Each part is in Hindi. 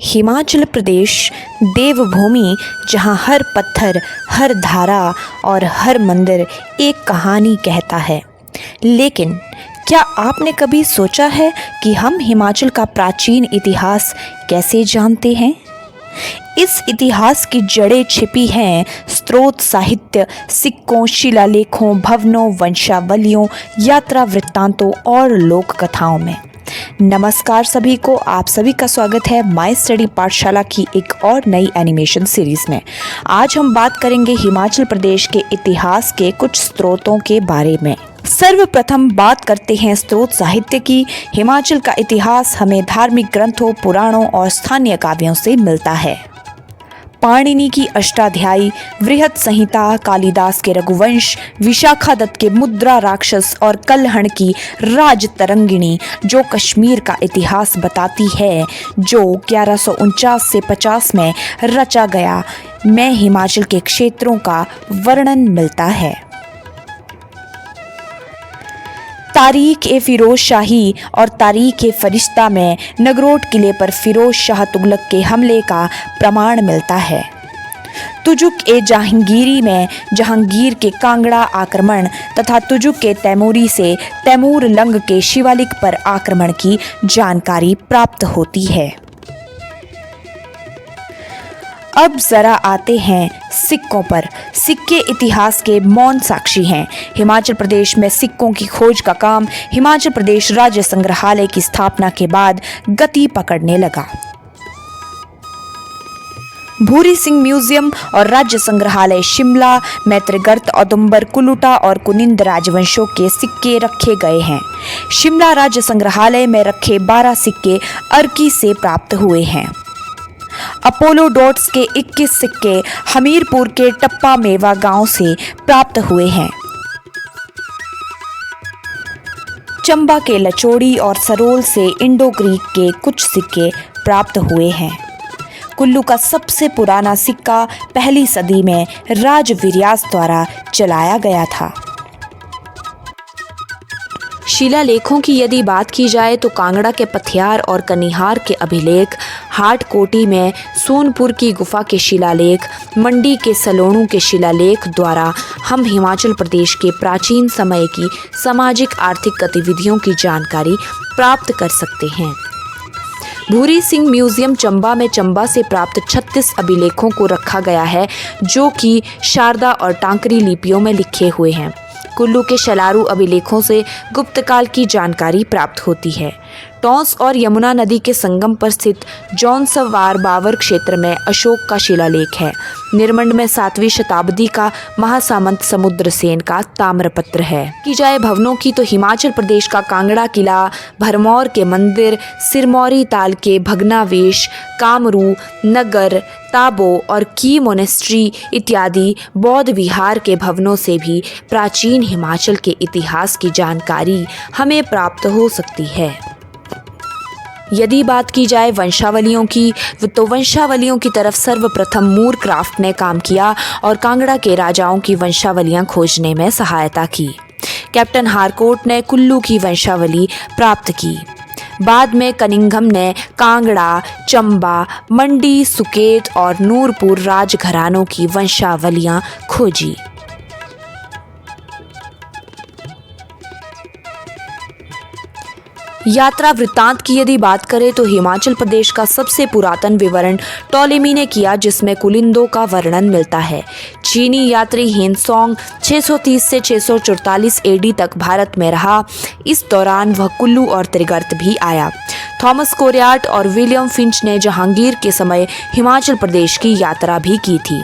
हिमाचल प्रदेश देवभूमि, जहाँ हर पत्थर, हर धारा और हर मंदिर एक कहानी कहता है। लेकिन क्या आपने कभी सोचा है कि हम हिमाचल का प्राचीन इतिहास कैसे जानते हैं? इस इतिहास की जड़ें छिपी हैं स्रोत साहित्य, सिक्कों, शिलालेखों, भवनों, वंशावलियों, यात्रा वृत्तांतों और लोक कथाओं में। नमस्कार सभी को, आप सभी का स्वागत है माय स्टडी पाठशाला की एक और नई एनिमेशन सीरीज में। आज हम बात करेंगे हिमाचल प्रदेश के इतिहास के कुछ स्रोतों के बारे में। सर्वप्रथम बात करते हैं स्रोत साहित्य की। हिमाचल का इतिहास हमें धार्मिक ग्रंथों, पुराणों और स्थानीय काव्यों से मिलता है। पाणिनि की अष्टाध्यायी, वृहत संहिता, कालिदास के रघुवंश, विशाखादत्त के मुद्रा राक्षस और कल्हण की राजतरंगिणी जो कश्मीर का इतिहास बताती है, जो 1149 से 50 में रचा गया, में हिमाचल के क्षेत्रों का वर्णन मिलता है। तारीख ए फिरोज शाही और तारीख ए फरिश्ता में नगरोट किले पर फिरोज शाह तुगलक के हमले का प्रमाण मिलता है। तुजुक ए जहांगीरी में जहांगीर के कांगड़ा आक्रमण तथा तुजुक के तैमूरी से तैमूर लंग के शिवालिक पर आक्रमण की जानकारी प्राप्त होती है। अब जरा आते हैं सिक्कों पर। सिक्के इतिहास के मौन साक्षी हैं। हिमाचल प्रदेश में सिक्कों की खोज का काम हिमाचल प्रदेश राज्य संग्रहालय की स्थापना के बाद गति पकड़ने लगा। भूरी सिंह म्यूजियम और राज्य संग्रहालय शिमला में त्रिगर्त, औदुंबर, कुलुटा और कुनिंद राजवंशों के सिक्के रखे गए हैं। शिमला राज्य संग्रहालय में रखे 12 सिक्के अर्की से प्राप्त हुए हैं। अपोलो डॉट्स के 21 सिक्के हमीरपुर के टप्पा मेवा गांव से प्राप्त हुए हैं। चंबा के लचोड़ी और सरोल से इंडो ग्रीक के कुछ सिक्के प्राप्त हुए हैं। कुल्लू का सबसे पुराना सिक्का पहली सदी में राजवीर्यास द्वारा चलाया गया था। शिलालेखों की यदि बात की जाए तो कांगड़ा के पथियार और कनिहार के अभिलेख, हाटकोटी में सोनपुर की गुफा के शिलालेख, मंडी के सलोणू के शिलालेख द्वारा हम हिमाचल प्रदेश के प्राचीन समय की सामाजिक आर्थिक गतिविधियों की जानकारी प्राप्त कर सकते हैं। भूरी सिंह म्यूजियम चंबा में चंबा से प्राप्त 36 अभिलेखों को रखा गया है, जो कि शारदा और टांकरी लिपियों में लिखे हुए हैं। कुल्लू के शलारू अभिलेखों से गुप्त काल की जानकारी प्राप्त होती है। टॉन्स और यमुना नदी के संगम पर स्थित जौनसवार बावर क्षेत्र में अशोक का शिलालेख है। निरमंड में 7वीं शताब्दी का महासामंत समुद्रसेन का ताम्रपत्र है। की जाए भवनों की तो हिमाचल प्रदेश का कांगड़ा किला, भरमौर के मंदिर, सिरमौरी ताल के भग्नावेश, कामरू, नगर, ताबो और की मोनेस्ट्री इत्यादि बौद्ध विहार के भवनों से भी प्राचीन हिमाचल के इतिहास की जानकारी हमें प्राप्त हो सकती है। यदि बात की जाए वंशावलियों की, तो वंशावलियों की तरफ सर्वप्रथम मूर क्राफ्ट ने काम किया और कांगड़ा के राजाओं की वंशावलियां खोजने में सहायता की। कैप्टन हारकोट ने कुल्लू की वंशावली प्राप्त की। बाद में कनिंघम ने कांगड़ा, चंबा, मंडी, सुकेत और नूरपुर राजघरानों की वंशावलियां खोजी। यात्रा वृत्तांत की यदि बात करें तो हिमाचल प्रदेश का सबसे पुरातन विवरण टॉलेमी ने किया, जिसमें कुलिंदों का वर्णन मिलता है। चीनी यात्री हेनसोंग 630 से 644 एडी तक भारत में रहा। इस दौरान वह कुल्लू और त्रिगर्त भी आया। थॉमस कोरियाट और विलियम फिंच ने जहांगीर के समय हिमाचल प्रदेश की यात्रा भी की थी।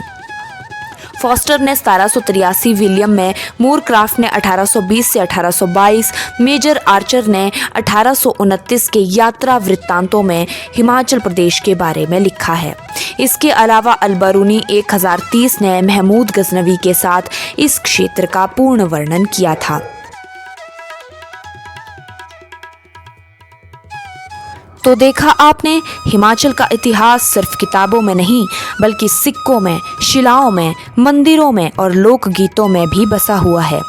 फॉस्टर ने 1783, विलियम में, मूर क्राफ्ट ने 1820 से 1822, मेजर आर्चर ने 1829 के यात्रा वृत्तांतों में हिमाचल प्रदेश के बारे में लिखा है। इसके अलावा अलबरूनी 1030 ने महमूद गजनवी के साथ इस क्षेत्र का पूर्ण वर्णन किया था। तो देखा आपने, हिमाचल का इतिहास सिर्फ किताबों में नहीं बल्कि सिक्कों में, शिलाओं में, मंदिरों में और लोकगीतों में भी बसा हुआ है।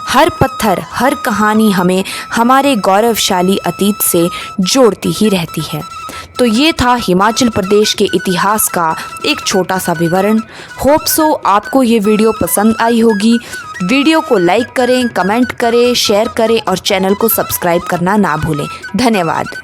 हर पत्थर, हर कहानी हमें हमारे गौरवशाली अतीत से जोड़ती ही रहती है। तो ये था हिमाचल प्रदेश के इतिहास का एक छोटा सा विवरण। होप सो आपको ये वीडियो पसंद आई होगी। वीडियो को लाइक करें, कमेंट करें, शेयर करें और चैनल को सब्सक्राइब करना ना भूलें। धन्यवाद।